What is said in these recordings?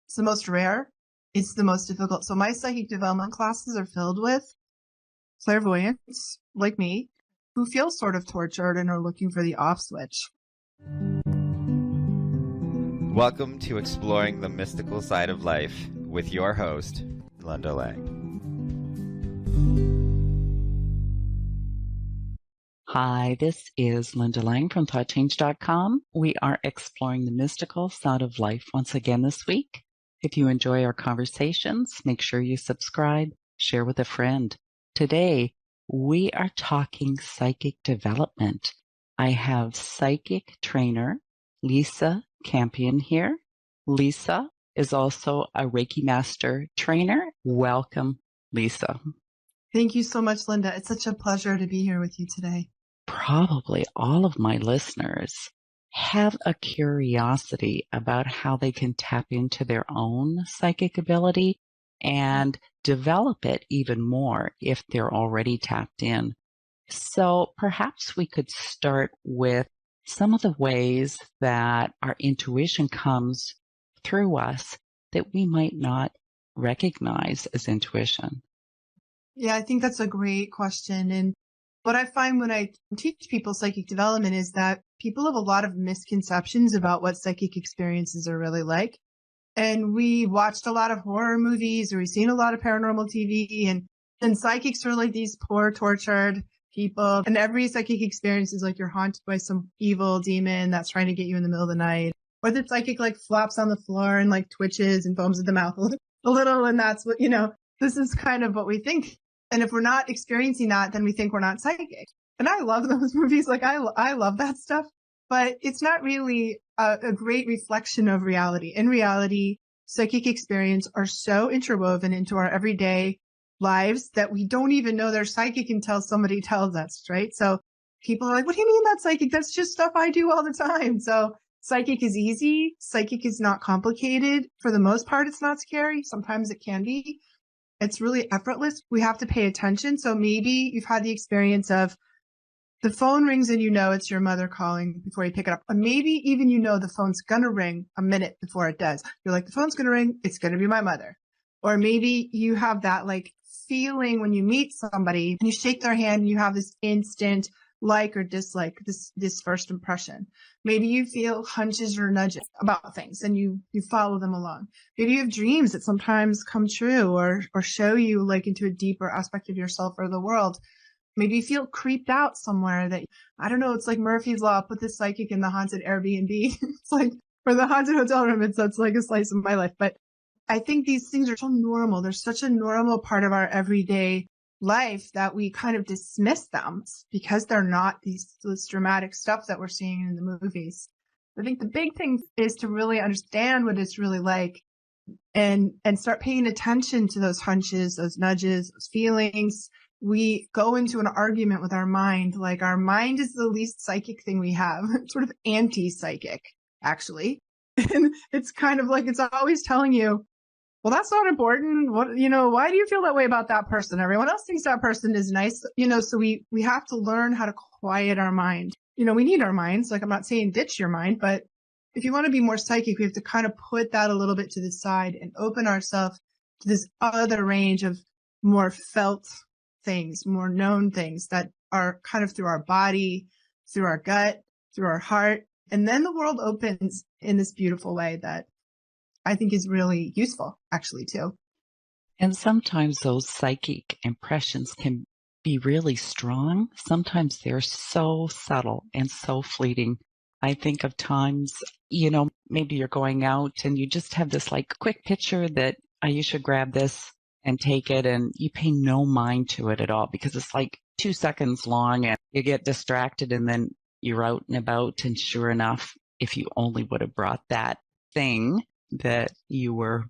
It's the most rare. It's the most difficult. So my psychic development classes are filled with clairvoyants like me who feel sort of tortured and are looking for the off switch. Welcome to Exploring the Mystical Side of Life with your host, Linda Lang. Hi, this is Linda Lang from ThoughtChange.com. We are exploring the mystical side of life once again this week. If you enjoy our conversations, make sure you subscribe, share with a friend. Today, we are talking psychic development. I have psychic trainer Lisa Campion here. Lisa is also a Reiki Master trainer. Welcome, Lisa. Thank you so much, Linda. It's such a pleasure to be here with you today. Probably all of my listeners have a curiosity about how they can tap into their own psychic ability and develop it even more if they're already tapped in. So perhaps we could start with some of the ways that our intuition comes through us that we might not recognize as intuition. Yeah, I think that's a great question. And what I find when I teach people psychic development is that people have a lot of misconceptions about what psychic experiences are really like. And we watched a lot of horror movies or we've seen a lot of paranormal TV and psychics are like these poor, tortured people. And every psychic experience is like you're haunted by some evil demon that's trying to get you in the middle of the night. Or the psychic like flops on the floor and like twitches and foams at the mouth a little. And that's what, this is kind of what we think. And if we're not experiencing that, then we think we're not psychic. And I love those movies. Like I love that stuff, but it's not really a great reflection of reality. In reality, psychic experience are so interwoven into our everyday lives that we don't even know they're psychic until somebody tells us, right? So people are like, what do you mean that's psychic? That's just stuff I do all the time. So psychic is easy. Psychic is not complicated. For the most part, it's not scary. Sometimes it can be. It's really effortless. We have to pay attention. So maybe you've had the experience of the phone rings and it's your mother calling before you pick it up. Or maybe even the phone's going to ring a minute before it does. You're like, the phone's going to ring. It's going to be my mother. Or maybe you have that like feeling when you meet somebody and you shake their hand and you have this instant like or dislike, this first impression. Maybe you feel hunches or nudges about things and you follow them along. Maybe you have dreams that sometimes come true or show you like into a deeper aspect of yourself or the world. Maybe you feel creeped out somewhere that, I don't know, it's like Murphy's Law, put the psychic in the haunted Airbnb. It's like, for the haunted hotel room, it's like a slice of my life. But I think these things are so normal. They're such a normal part of our everyday life that we kind of dismiss them because they're not this dramatic stuff that we're seeing in the movies. I think the big thing is to really understand what it's really like and start paying attention to those hunches, those nudges, those feelings. We go into an argument with our mind. Like our mind is the least psychic thing we have. It's sort of anti-psychic, actually. And it's kind of like it's always telling you, well, that's not important. What, why do you feel that way about that person? Everyone else thinks that person is nice. So we have to learn how to quiet our mind. We need our minds. Like I'm not saying ditch your mind, but if you want to be more psychic, we have to kind of put that a little bit to the side and open ourselves to this other range of more felt things, more known things that are kind of through our body, through our gut, through our heart. And then the world opens in this beautiful way that I think is really useful, actually, too. And sometimes those psychic impressions can be really strong. Sometimes they're so subtle and so fleeting. I think of times, maybe you're going out and you just have this like quick picture that you should grab this and take it, and you pay no mind to it at all because it's like 2 seconds long and you get distracted and then you're out and about. And sure enough, if you only would have brought that thing that you were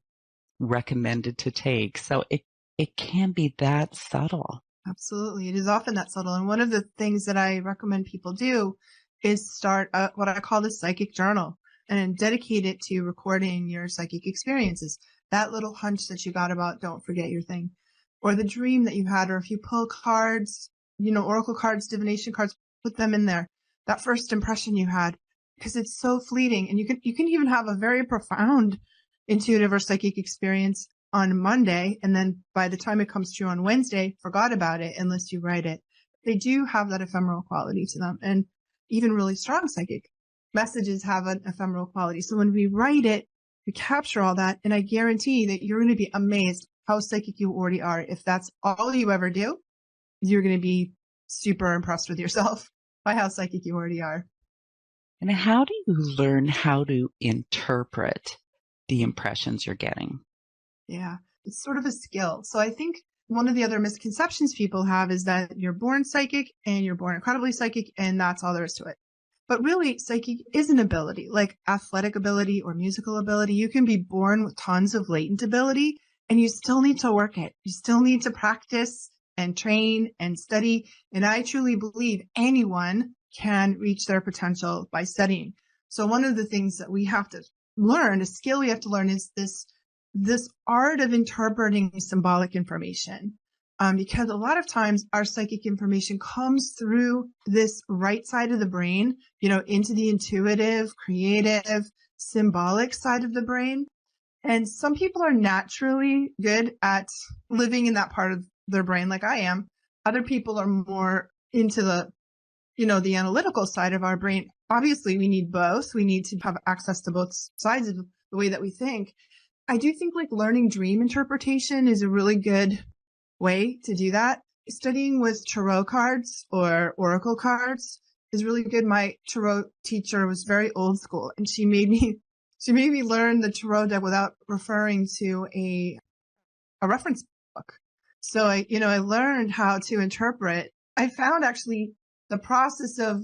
recommended to take. So it can be that subtle. Absolutely. It is often that subtle. And one of the things that I recommend people do is start what I call the psychic journal and dedicate it to recording your psychic experiences. That little hunch that you got about don't forget your thing, or the dream that you had, or if you pull cards, oracle cards, divination cards, put them in there. That first impression you had, because it's so fleeting. And you can even have a very profound intuitive or psychic experience on Monday, and then by the time it comes through on Wednesday, forgot about it unless you write it. They do have that ephemeral quality to them. And even really strong psychic messages have an ephemeral quality. So when we write it, we capture all that. And I guarantee that you're going to be amazed how psychic you already are. If that's all you ever do, you're going to be super impressed with yourself by how psychic you already are. And how do you learn how to interpret the impressions you're getting? Yeah, it's sort of a skill. So I think one of the other misconceptions people have is that you're born psychic and you're born incredibly psychic, and that's all there is to it. But really, psychic is an ability, like athletic ability or musical ability. You can be born with tons of latent ability, and you still need to work it. You still need to practice and train and study. And I truly believe anyone can reach their potential by studying. So one of the things that we have to learn, a skill we have to learn, is this art of interpreting symbolic information. Because a lot of times our psychic information comes through this right side of the brain, into the intuitive, creative, symbolic side of the brain. And some people are naturally good at living in that part of their brain, like I am. Other people are more into the analytical side of our brain. Obviously, we need both. We need to have access to both sides of the way that we think. I do think learning dream interpretation is a really good way to do that. Studying with tarot cards or oracle cards is really good. My tarot teacher was very old school, and she made me learn the tarot deck without referring to a reference book. So I learned how to interpret. I found actually the process of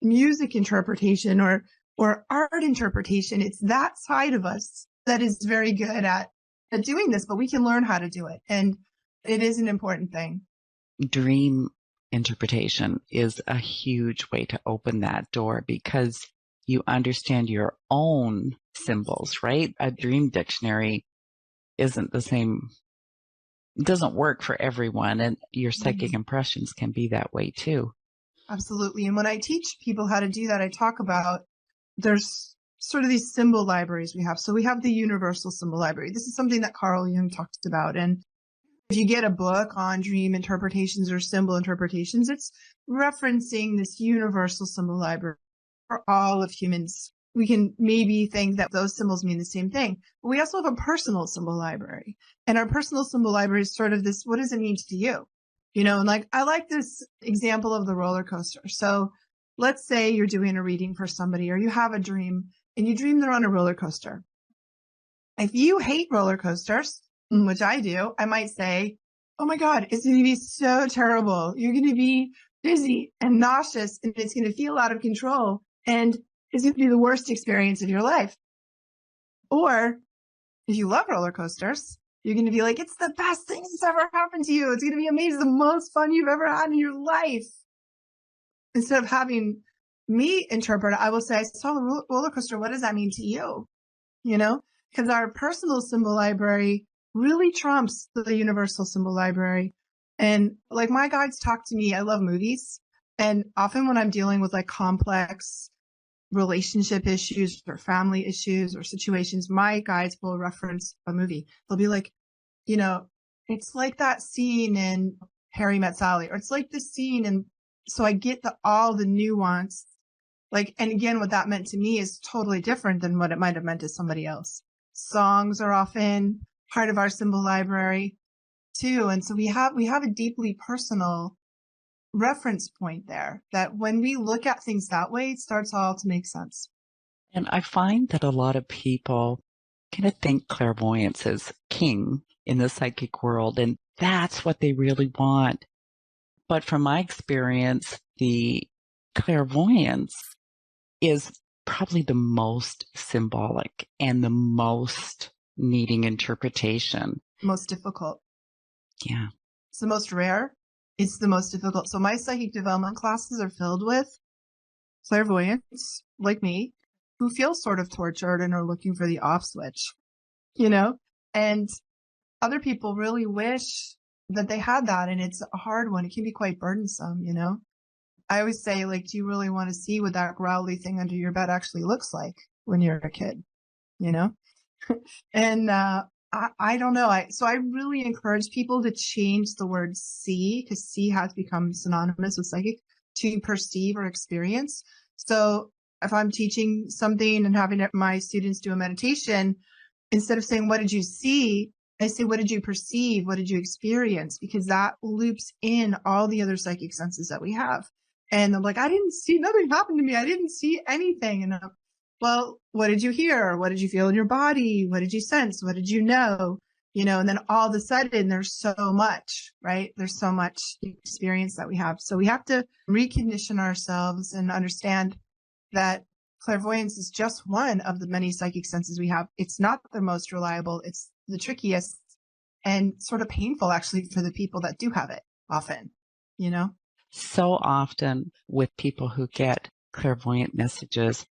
music interpretation or art interpretation. It's that side of us that is very good at doing this, but we can learn how to do it. And it is an important thing. Dream interpretation is a huge way to open that door because you understand your own symbols, right? A dream dictionary isn't the same, doesn't work for everyone, and your psychic impressions can be that way too. Absolutely. And when I teach people how to do that, I talk about there's sort of these symbol libraries we have. So we have the universal symbol library. This is something that Carl Jung talked about. And if you get a book on dream interpretations or symbol interpretations, it's referencing this universal symbol library for all of humans. We can maybe think that those symbols mean the same thing, but we also have a personal symbol library. And our personal symbol library is sort of this, what does it mean to you? And I like this example of the roller coaster. So let's say you're doing a reading for somebody, or you have a dream and you dream they're on a roller coaster. If you hate roller coasters, which I do, I might say, oh my God, it's going to be so terrible. You're going to be dizzy and nauseous, and it's going to feel out of control, and it's going to be the worst experience of your life. Or if you love roller coasters, you're going to be like, it's the best thing that's ever happened to you. It's going to be amazing, the most fun you've ever had in your life. Instead of having me interpret it, I will say, I saw a roller coaster. What does that mean to you? Because our personal symbol library really trumps the universal symbol library. And my guides talk to me, I love movies. And often when I'm dealing with complex relationship issues or family issues or situations, my guides will reference a movie. They'll be like, it's like that scene in Harry Met Sally, or it's like this scene. And so I get all the nuance. And again, what that meant to me is totally different than what it might have meant to somebody else. Songs are often part of our symbol library too. And so we have a deeply personal reference point there that when we look at things that way, it starts all to make sense. And I find that a lot of people kind of think clairvoyance is king in the psychic world, and that's what they really want. But from my experience, the clairvoyance is probably the most symbolic and the most needing interpretation. Most difficult. Yeah. It's the most rare. It's the most difficult. So my psychic development classes are filled with clairvoyants like me who feel sort of tortured and are looking for the off switch, and other people really wish that they had that. And it's a hard one. It can be quite burdensome, I always say, do you really want to see what that growly thing under your bed actually looks like when you're a kid, And I don't know. So I really encourage people to change the word see, because see has become synonymous with psychic, to perceive or experience. So if I'm teaching something and having my students do a meditation, instead of saying, what did you see? I say, what did you perceive? What did you experience? Because that loops in all the other psychic senses that we have. And I'm like, I didn't see, nothing happened to me. I didn't see anything. And well, what did you hear? What did you feel in your body? What did you sense? What did you know? And then all of a sudden there's so much, right? There's so much experience that we have. So we have to recondition ourselves and understand that clairvoyance is just one of the many psychic senses we have. It's not the most reliable. It's the trickiest and sort of painful, actually, for the people that do have it often, So often with people who get clairvoyant messages,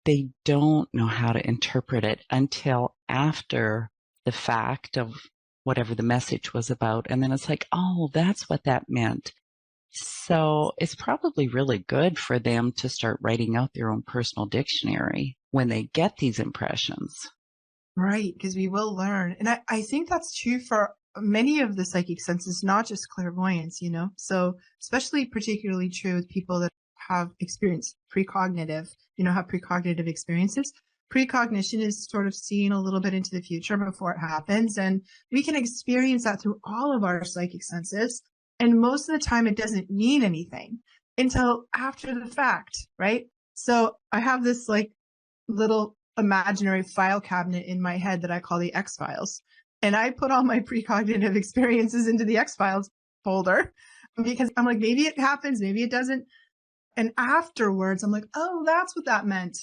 they don't know how to interpret it until after the fact of whatever the message was about. And then it's like, oh, that's what that meant. So it's probably really good for them to start writing out their own personal dictionary when they get these impressions. Right, because we will learn. And I think that's true for many of the psychic senses, not just clairvoyance, So especially particularly true with people that have experienced precognitive, have precognitive experiences. Precognition is sort of seeing a little bit into the future before it happens. And we can experience that through all of our psychic senses. And most of the time it doesn't mean anything until after the fact, right? So I have this little imaginary file cabinet in my head that I call the X-Files. And I put all my precognitive experiences into the X-Files folder because I'm like, maybe it happens, maybe it doesn't. And afterwards, I'm like, oh, that's what that meant.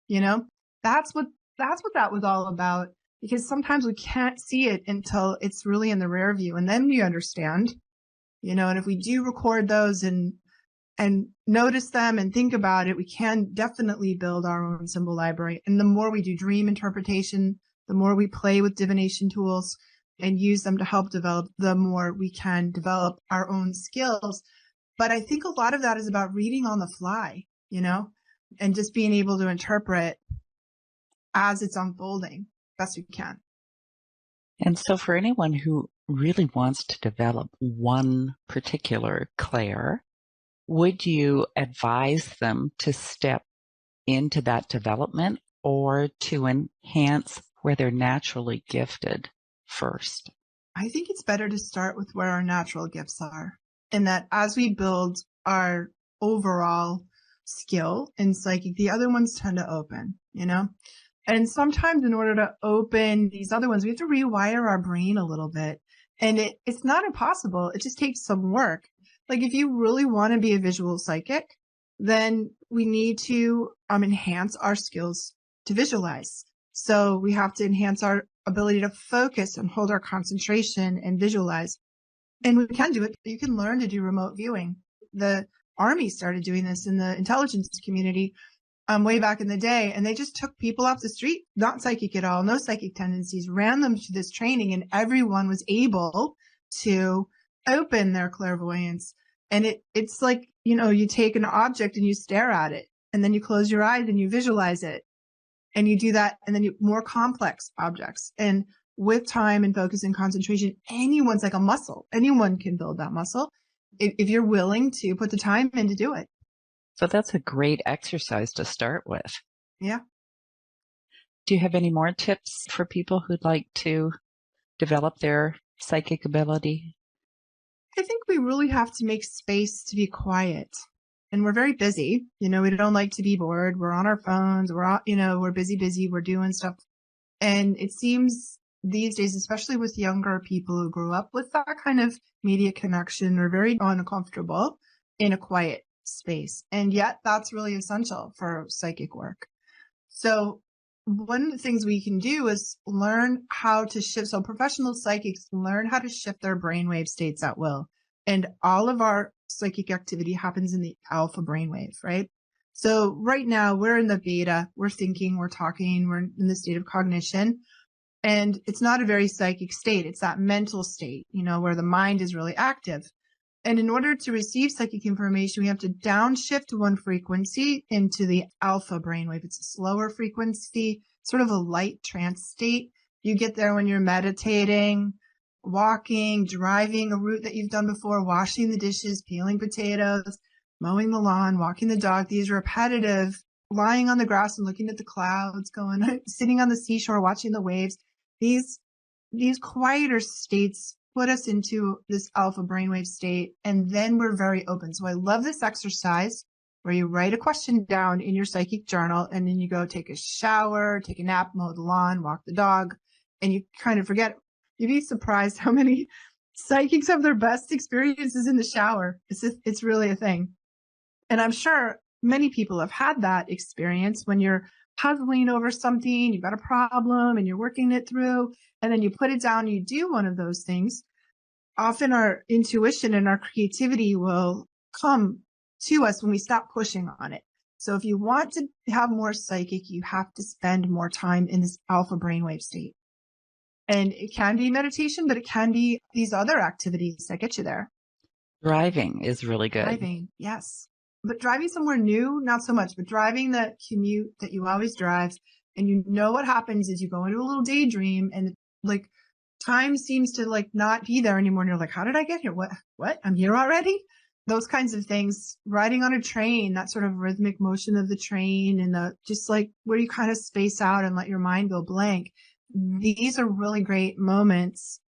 That's what that was all about. Because sometimes we can't see it until it's really in the rear view. And then you understand, and if we do record those and notice them and think about it, we can definitely build our own symbol library. And the more we do dream interpretation, the more we play with divination tools and use them to help develop, the more we can develop our own skills. But I think a lot of that is about reading on the fly, and just being able to interpret as it's unfolding best we can. And so for anyone who really wants to develop one particular clair, would you advise them to step into that development or to enhance where they're naturally gifted first? I think it's better to start with where our natural gifts are. And that as we build our overall skill in psychic, the other ones tend to open, And sometimes in order to open these other ones, we have to rewire our brain a little bit. And it's not impossible. It just takes some work. Like if you really want to be a visual psychic, then we need to enhance our skills to visualize. So we have to enhance our ability to focus and hold our concentration and visualize. And we can do it. You can learn to do remote viewing. The Army started doing this in the intelligence community way back in the day. And they just took people off the street, not psychic at all, no psychic tendencies, ran them to this training, and everyone was able to open their clairvoyance. And it's like, you take an object and you stare at it, and then you close your eyes and you visualize it. And you do that, and then more complex objects. And with time and focus and concentration, anyone's like a muscle. Anyone can build that muscle if you're willing to put the time in to do it. So that's a great exercise to start with. Yeah. Do you have any more tips for people who'd like to develop their psychic ability? I think we really have to make space to be quiet. And we're very busy. We don't like to be bored. We're on our phones. We're busy. We're doing stuff. And it seems these days, especially with younger people who grew up with that kind of media connection, are very uncomfortable in a quiet space. And yet that's really essential for psychic work. So one of the things we can do is learn how to shift. So professional psychics learn how to shift their brainwave states at will. And all of our psychic activity happens in the alpha brainwave, right? So right now we're in the beta, we're thinking, we're talking, we're in the state of cognition. And it's not a very psychic state. It's that mental state, where the mind is really active. And in order to receive psychic information, we have to downshift one frequency into the alpha brainwave. It's a slower frequency, sort of a light trance state. You get there when you're meditating, walking, driving a route that you've done before, washing the dishes, peeling potatoes, mowing the lawn, walking the dog. These repetitive, lying on the grass and looking at the clouds, sitting on the seashore, watching the waves. These quieter states put us into this alpha brainwave state, and then we're very open. So I love this exercise where you write a question down in your psychic journal, and then you go take a shower, take a nap, mow the lawn, walk the dog, and you kind of forget. You'd be surprised how many psychics have their best experiences in the shower. It's really a thing. And I'm sure many people have had that experience when you're puzzling over something, you've got a problem and you're working it through, and then you put it down, you do one of those things. Often our intuition and our creativity will come to us when we stop pushing on it. So if you want to have more psychic, you have to spend more time in this alpha brainwave state. And it can be meditation, but it can be these other activities that get you there. Driving is really good. Driving, yes. But driving somewhere new, not so much. But driving the commute that you always drive, and you know what happens is you go into a little daydream, and like time seems to like not be there anymore. And you're like, how did I get here? What? I'm here already? Those kinds of things. Riding on a train, that sort of rhythmic motion of the train, and just like where you kind of space out and let your mind go blank. These are really great moments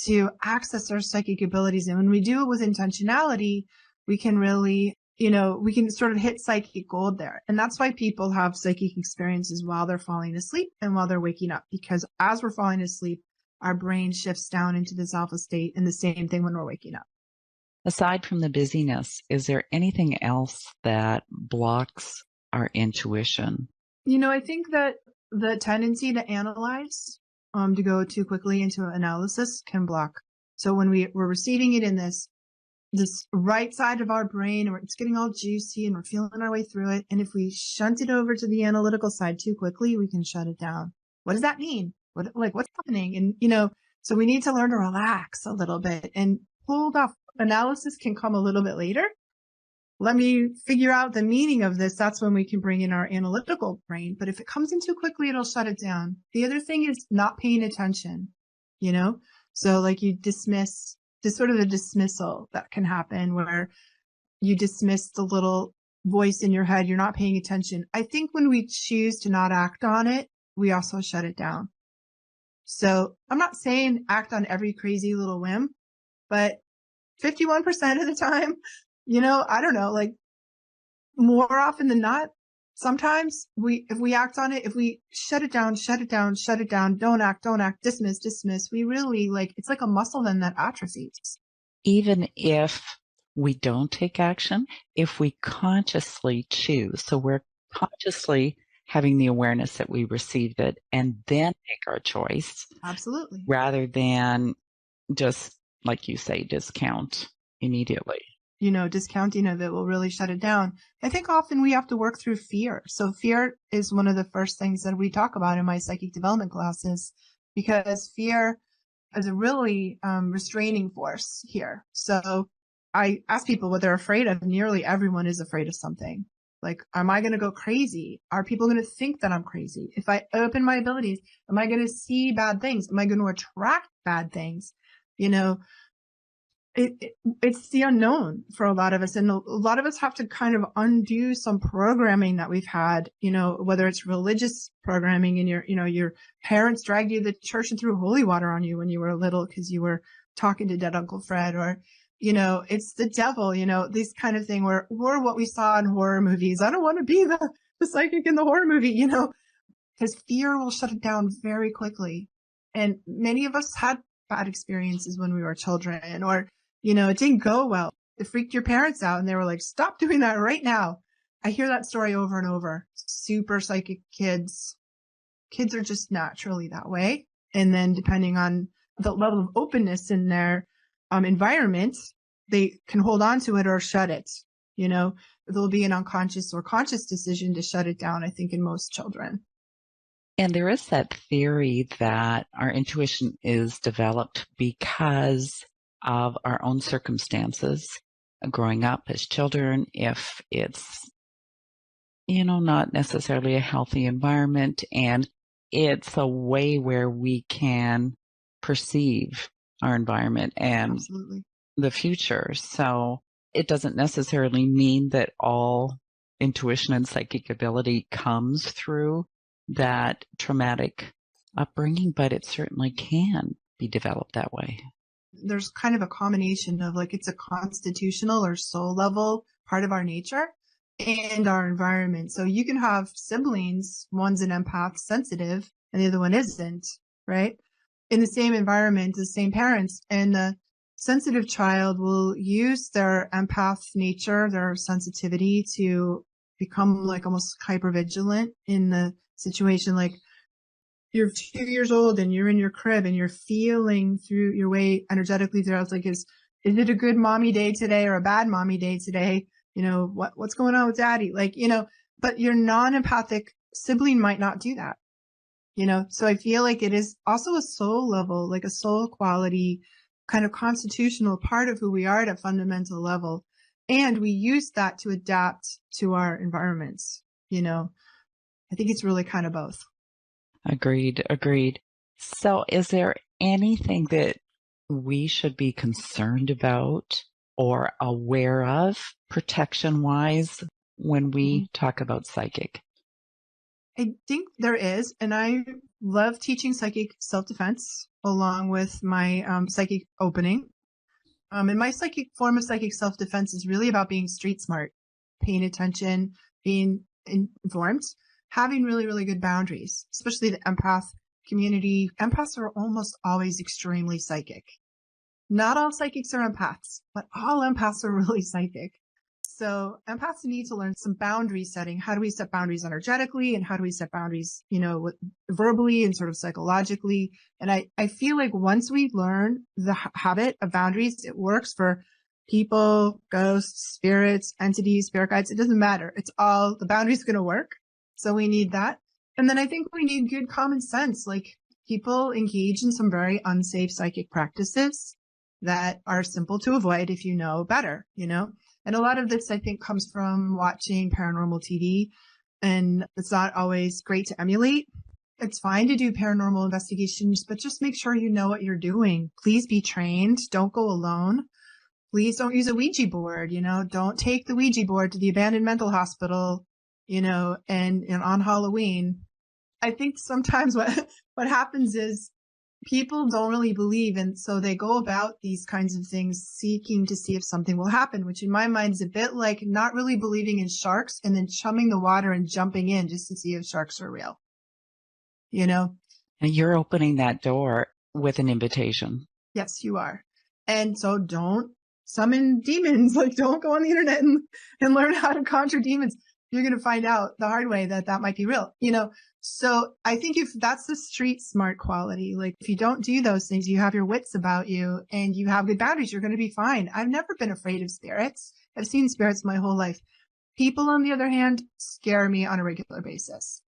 to access our psychic abilities. And when we do it with intentionality, we can really, we can sort of hit psychic gold there. And that's why people have psychic experiences while they're falling asleep and while they're waking up, because as we're falling asleep, our brain shifts down into this alpha state, and the same thing when we're waking up. Aside from the busyness, is there anything else that blocks our intuition? I think that the tendency to analyze, to go too quickly into analysis can block. So when we're receiving it in this right side of our brain, and it's getting all juicy and we're feeling our way through it. And if we shunt it over to the analytical side too quickly, we can shut it down. What does that mean? What's happening? And, so we need to learn to relax a little bit and hold off. Analysis can come a little bit later. Let me figure out the meaning of this. That's when we can bring in our analytical brain. But if it comes in too quickly, it'll shut it down. The other thing is not paying attention, So like you dismiss, there's sort of a dismissal that can happen where you dismiss the little voice in your head. You're not paying attention. I think when we choose to not act on it, we also shut it down. So I'm not saying act on every crazy little whim, but 51% of the time, I don't know, like more often than not, sometimes if we act on it, if we shut it down, don't act, dismiss, we really it's like a muscle then that atrophies. Even if we don't take action, if we consciously choose, so we're consciously having the awareness that we received it and then make our choice. Absolutely. Rather than just, like you say, discount immediately. Discounting of it will really shut it down. I think often we have to work through fear. So fear is one of the first things that we talk about in my psychic development classes, because fear is a really restraining force here. So I ask people what they're afraid of. Nearly everyone is afraid of something. Like, am I going to go crazy? Are people going to think that I'm crazy? If I open my abilities, am I going to see bad things? Am I going to attract bad things? It's the unknown for a lot of us. And a lot of us have to kind of undo some programming that we've had, whether it's religious programming and your parents dragged you to the church and threw holy water on you when you were little because you were talking to dead Uncle Fred, or, it's the devil, this kind of thing or what we saw in horror movies. I don't want to be the psychic in the horror movie, because fear will shut it down very quickly. And many of us had bad experiences when we were children, or, it didn't go well. It freaked your parents out and they were like, stop doing that right now. I hear that story over and over. Super psychic kids are just naturally that way. And then depending on the level of openness in their environment, they can hold on to it or shut it. There'll be an unconscious or conscious decision to shut it down, I think, in most children. And there is that theory that our intuition is developed because of our own circumstances growing up as children. If it's, not necessarily a healthy environment, and it's a way where we can perceive our environment and Absolutely. the future. So it doesn't necessarily mean that all intuition and psychic ability comes through that traumatic upbringing, but it certainly can be developed that way. There's kind of a combination of like, it's a constitutional or soul level part of our nature and our environment. So you can have siblings, one's an empath sensitive and the other one isn't, right? In the same environment, the same parents, and the sensitive child will use their empath nature, their sensitivity to become like almost hypervigilant in the situation. Like, you're 2 years old and you're in your crib and you're feeling through your way energetically throughout. It's like, is it a good mommy day today or a bad mommy day today? You know, what's going on with daddy? Like, you know, but your non-empathic sibling might not do that, you know? So I feel like it is also a soul level, like a soul quality, kind of constitutional part of who we are at a fundamental level. And we use that to adapt to our environments, you know? I think it's really kind of both. Agreed. So is there anything that we should be concerned about or aware of protection-wise when we talk about psychic? I think there is, and I love teaching psychic self-defense along with my psychic opening. And my psychic form of psychic self-defense is really about being street smart, paying attention, being informed, having really, really good boundaries, especially the empath community. Empaths are almost always extremely psychic. Not all psychics are empaths, but all empaths are really psychic. So empaths need to learn some boundary setting. How do we set boundaries energetically, and how do we set boundaries, you know, verbally and sort of psychologically? And I feel like once we learn the habit of boundaries, it works for people, ghosts, spirits, entities, spirit guides. It doesn't matter. It's all, the boundaries going to work. So we need that. And then I think we need good common sense. Like, people engage in some very unsafe psychic practices that are simple to avoid if you know better, you know? And a lot of this, I think, comes from watching paranormal TV, and it's not always great to emulate. It's fine to do paranormal investigations, but just make sure you know what you're doing. Please be trained. Don't go alone. Please don't use a Ouija board, you know? Don't take the Ouija board to the abandoned mental hospital, you know, and on Halloween. I think sometimes what happens is people don't really believe, and so they go about these kinds of things seeking to see if something will happen, which in my mind is a bit like not really believing in sharks and then chumming the water and jumping in just to see if sharks are real, you know? And you're opening that door with an invitation. Yes, you are. And so don't summon demons. Like, don't go on the internet and learn how to conjure demons. You're going to find out the hard way that might be real, you know? So I think if that's the street smart quality, like if you don't do those things, you have your wits about you and you have good boundaries, you're going to be fine. I've never been afraid of spirits. I've seen spirits my whole life. People, on the other hand, scare me on a regular basis.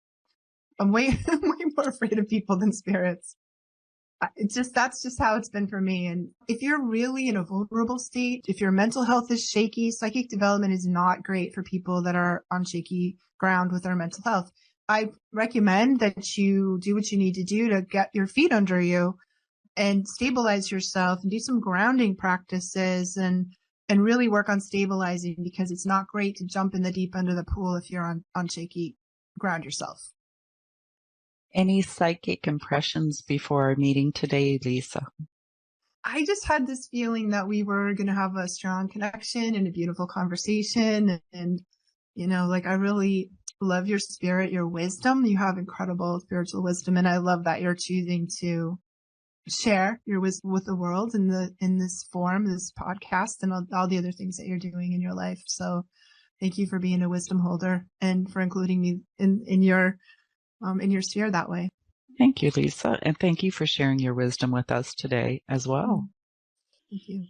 I'm way more afraid of people than spirits. That's just how it's been for me. And if you're really in a vulnerable state, if your mental health is shaky, psychic development is not great for people that are on shaky ground with their mental health. I recommend that you do what you need to do to get your feet under you and stabilize yourself and do some grounding practices and really work on stabilizing, because it's not great to jump in the deep end of the pool if you're on shaky ground yourself. Any psychic impressions before our meeting today, Lisa? I just had this feeling that we were going to have a strong connection and a beautiful conversation. And, you know, like, I really love your spirit, your wisdom. You have incredible spiritual wisdom. And I love that you're choosing to share your wisdom with the world in this form, this podcast, and all the other things that you're doing in your life. So thank you for being a wisdom holder and for including me in your sphere that way. Thank you, Lisa. And thank you for sharing your wisdom with us today as well. Thank you.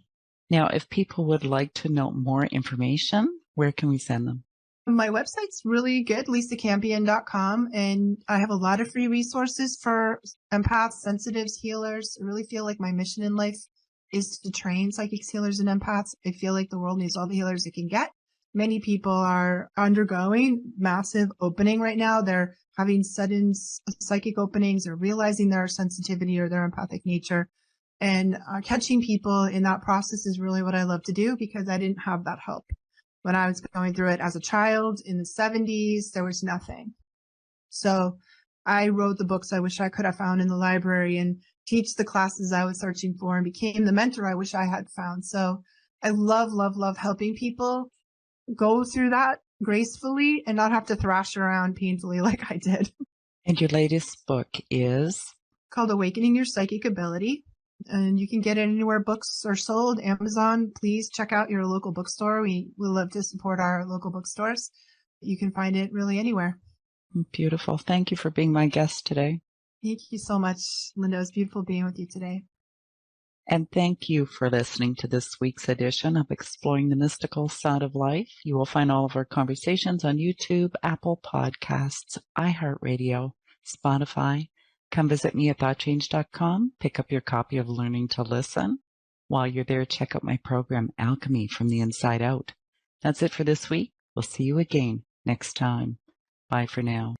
Now, if people would like to know more information, where can we send them? My website's really good, lisacampion.com, and I have a lot of free resources for empaths, sensitives, healers. I really feel like my mission in life is to train psychics, healers, and empaths. I feel like the world needs all the healers it can get. Many people are undergoing massive opening right now. They're having sudden psychic openings or realizing their sensitivity or their empathic nature. And catching people in that process is really what I love to do, because I didn't have that help. When I was going through it as a child in the 70s, there was nothing. So I wrote the books I wish I could have found in the library and teach the classes I was searching for and became the mentor I wish I had found. So I love, love, love helping people go through that gracefully and not have to thrash around painfully like I did. And your latest book is? Called Awakening Your Psychic Ability. And you can get it anywhere books are sold. Amazon, please check out your local bookstore. We love to support our local bookstores. You can find it really anywhere. Beautiful. Thank you for being my guest today. Thank you so much, Linda. It was beautiful being with you today. And thank you for listening to this week's edition of Exploring the Mystical Side of Life. You will find all of our conversations on YouTube, Apple Podcasts, iHeartRadio, Spotify. Come visit me at ThoughtChange.com. Pick up your copy of Learning to Listen. While you're there, check out my program, Alchemy from the Inside Out. That's it for this week. We'll see you again next time. Bye for now.